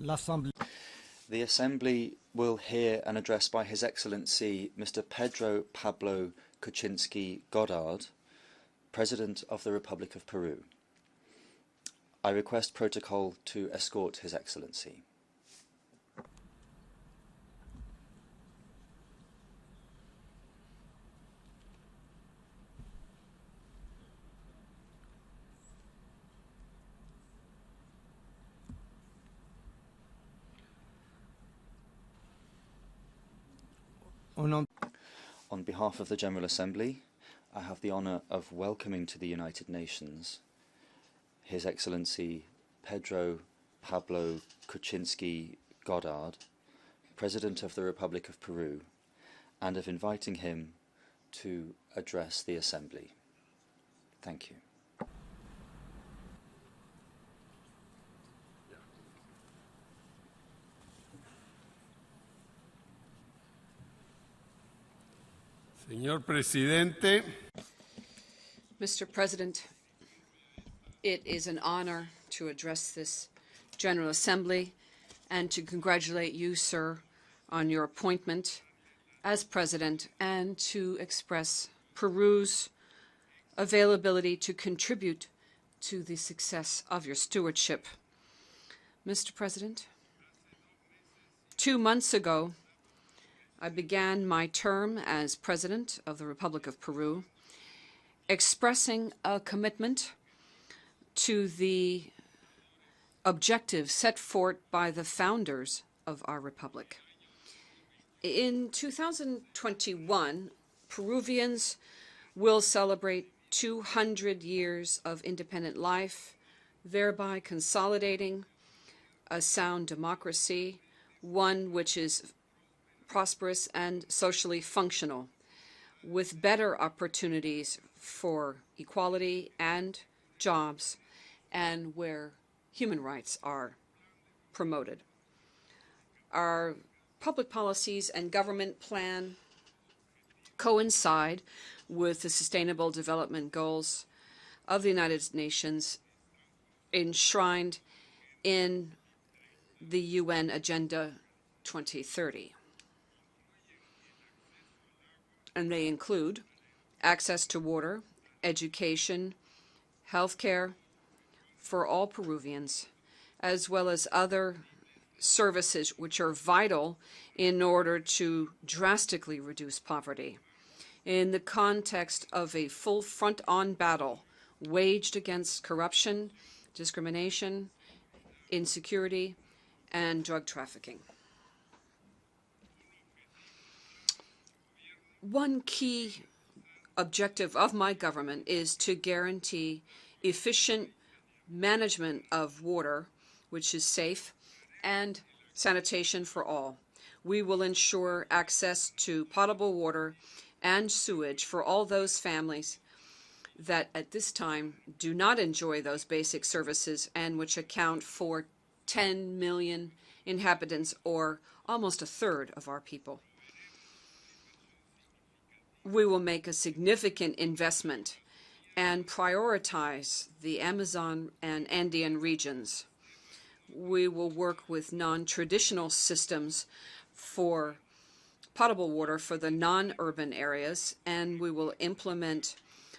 The Assembly will hear an address by His Excellency Mr. Pedro Pablo Kuczynski Goddard, President of the Republic of Peru. I request protocol to escort His Excellency. On behalf of the General Assembly, I have the honour of welcoming to the United Nations His Excellency Pedro Pablo Kuczynski Goddard, President of the Republic of Peru, and of inviting him to address the Assembly. Thank you. Señor Presidente. Mr. President, it is an honor to address this General Assembly and to congratulate you, sir, on your appointment as President and to express Peru's availability to contribute to the success of your stewardship. Mr. President, 2 months ago, I began my term as President of the Republic of Peru, expressing a commitment to the objectives set forth by the founders of our republic. In 2021, Peruvians will celebrate 200 years of independent life, thereby consolidating a sound democracy, one which is prosperous and socially functional, with better opportunities for equality and jobs, and where human rights are promoted. Our public policies and government plan coincide with the Sustainable Development Goals of the United Nations enshrined in the UN Agenda 2030. And they include access to water, education, healthcare for all Peruvians, as well as other services which are vital in order to drastically reduce poverty. In the context of a full front-on battle waged against corruption, discrimination, insecurity, and drug trafficking. One key objective of my government is to guarantee efficient management of water, which is safe, and sanitation for all. We will ensure access to potable water and sewage for all those families that at this time do not enjoy those basic services and which account for 10 million inhabitants, or almost a third of our people. We will make a significant investment and prioritize the Amazon and Andean regions. We will work with non-traditional systems for potable water for the non-urban areas, and we will implement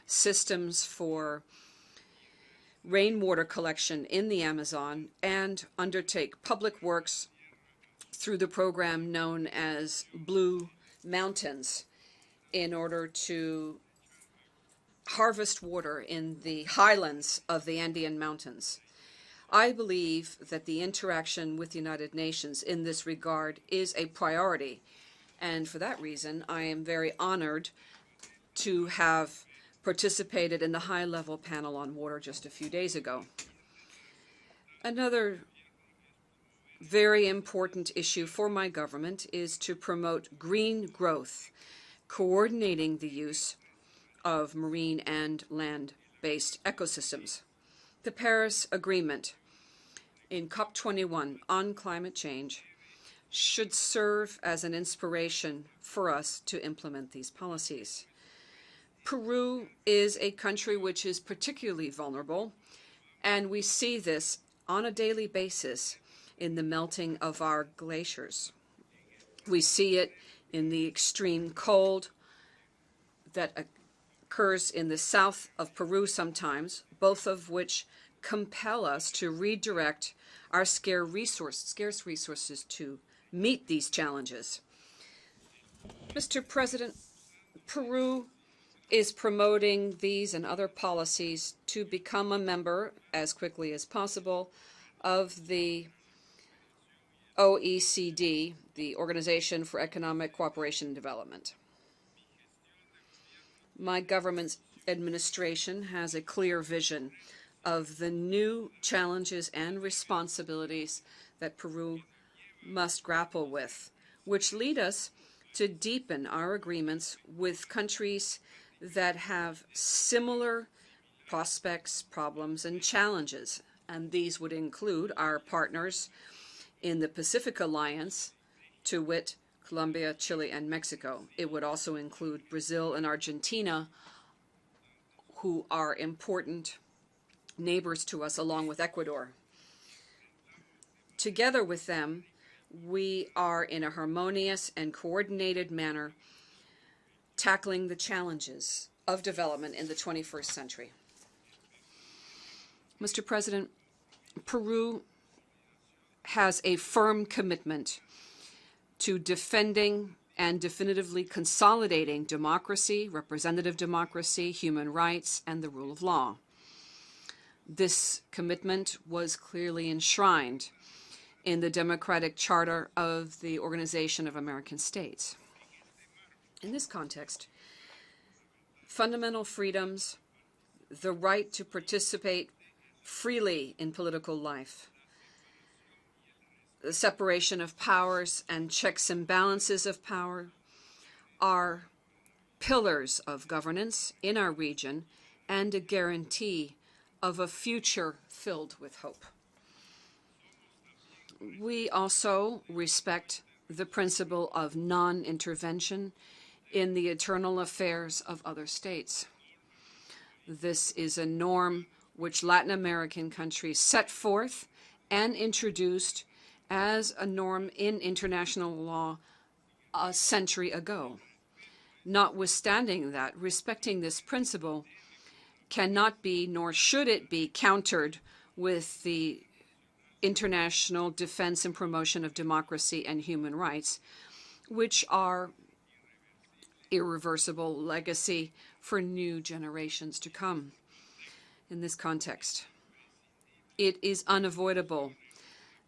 systems for rainwater collection in the Amazon and undertake public works through the program known as Blue Mountains, in order to harvest water in the highlands of the Andean Mountains. I believe that the interaction with the United Nations in this regard is a priority, and for that reason, I am very honored to have participated in the high-level panel on water just a few days ago. Another very important issue for my government is to promote green growth, coordinating the use of marine and land-based ecosystems. The Paris Agreement in COP21 on climate change should serve as an inspiration for us to implement these policies. Peru is a country which is particularly vulnerable, and we see this on a daily basis in the melting of our glaciers. We see it in the extreme cold that occurs in the south of Peru sometimes, both of which compel us to redirect our scarce resources to meet these challenges. Mr. President, Peru is promoting these and other policies to become a member, as quickly as possible, of the OECD, the Organization for Economic Cooperation and Development. My government's administration has a clear vision of the new challenges and responsibilities that Peru must grapple with, which lead us to deepen our agreements with countries that have similar prospects, problems, and challenges. And these would include our partners in the Pacific Alliance, to wit, Colombia, Chile, and Mexico. It would also include Brazil and Argentina, who are important neighbors to us, along with Ecuador. Together with them, we are in a harmonious and coordinated manner tackling the challenges of development in the 21st century. Mr. President, Peru has a firm commitment to defending and definitively consolidating democracy, representative democracy, human rights, and the rule of law. This commitment was clearly enshrined in the Democratic Charter of the Organization of American States. In this context, fundamental freedoms, the right to participate freely in political life, the separation of powers and checks and balances of power are pillars of governance in our region and a guarantee of a future filled with hope. We also respect the principle of non-intervention in the internal affairs of other states. This is a norm which Latin American countries set forth and introduced as a norm in international law a century ago. Notwithstanding that, respecting this principle cannot be, nor should it be, countered with the international defense and promotion of democracy and human rights, which are irreversible legacy for new generations to come. In this context, it is unavoidable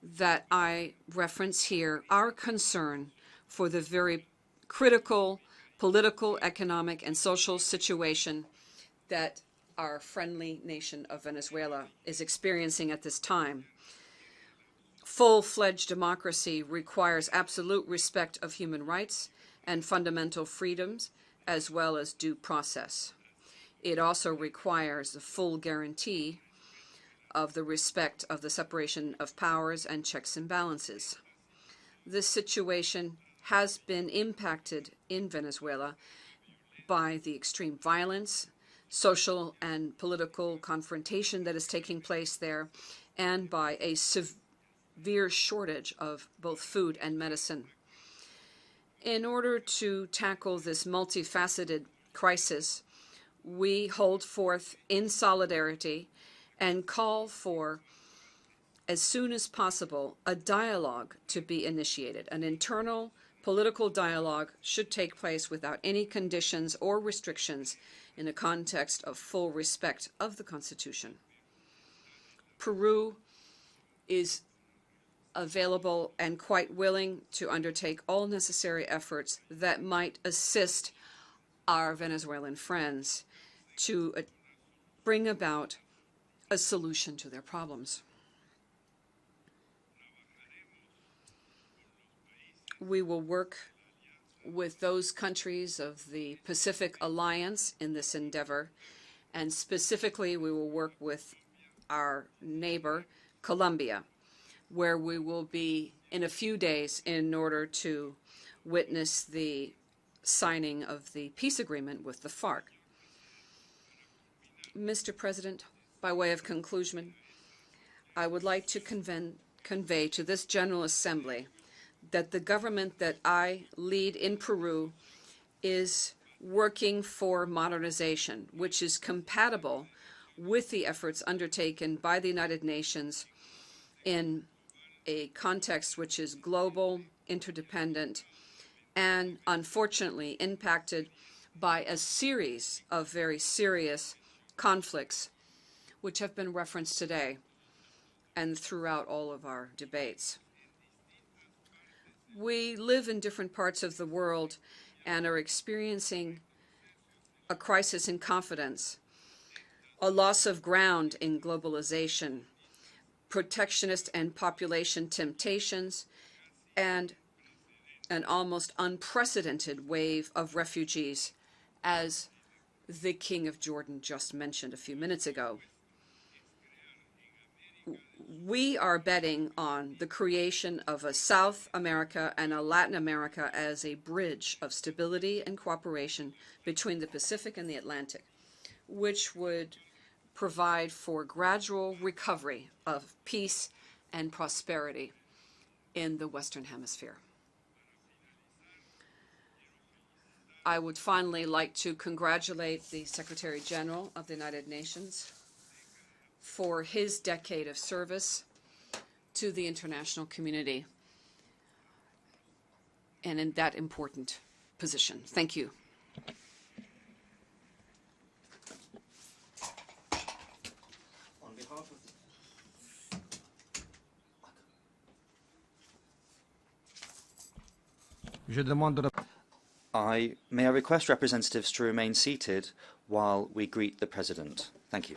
that I reference here our concern for the very critical political, economic, and social situation that our friendly nation of Venezuela is experiencing at this time. Full-fledged democracy requires absolute respect of human rights and fundamental freedoms, as well as due process. It also requires the full guarantee of the respect of the separation of powers and checks and balances. This situation has been impacted in Venezuela by the extreme violence, social and political confrontation that is taking place there, and by a severe shortage of both food and medicine. In order to tackle this multifaceted crisis, we hold forth in solidarity and call for, as soon as possible, a dialogue to be initiated. An internal political dialogue should take place without any conditions or restrictions in a context of full respect of the Constitution. Peru is available and quite willing to undertake all necessary efforts that might assist our Venezuelan friends to bring about a solution to their problems. We will work with those countries of the Pacific Alliance in this endeavor, and specifically we will work with our neighbor, Colombia, where we will be in a few days in order to witness the signing of the peace agreement with the FARC. Mr. President, by way of conclusion, I would like to convey to this General Assembly that the government that I lead in Peru is working for modernization, which is compatible with the efforts undertaken by the United Nations in a context which is global, interdependent, and unfortunately impacted by a series of very serious conflicts which have been referenced today and throughout all of our debates. We live in different parts of the world and are experiencing a crisis in confidence, a loss of ground in globalization, protectionist and population temptations, and an almost unprecedented wave of refugees, as the King of Jordan just mentioned a few minutes ago. We are betting on the creation of a South America and a Latin America as a bridge of stability and cooperation between the Pacific and the Atlantic, which would provide for gradual recovery of peace and prosperity in the Western Hemisphere. I would finally like to congratulate the Secretary General of the United Nations for his decade of service to the international community and in that important position. Thank you. On behalf of may I request representatives to remain seated while we greet the President. Thank you.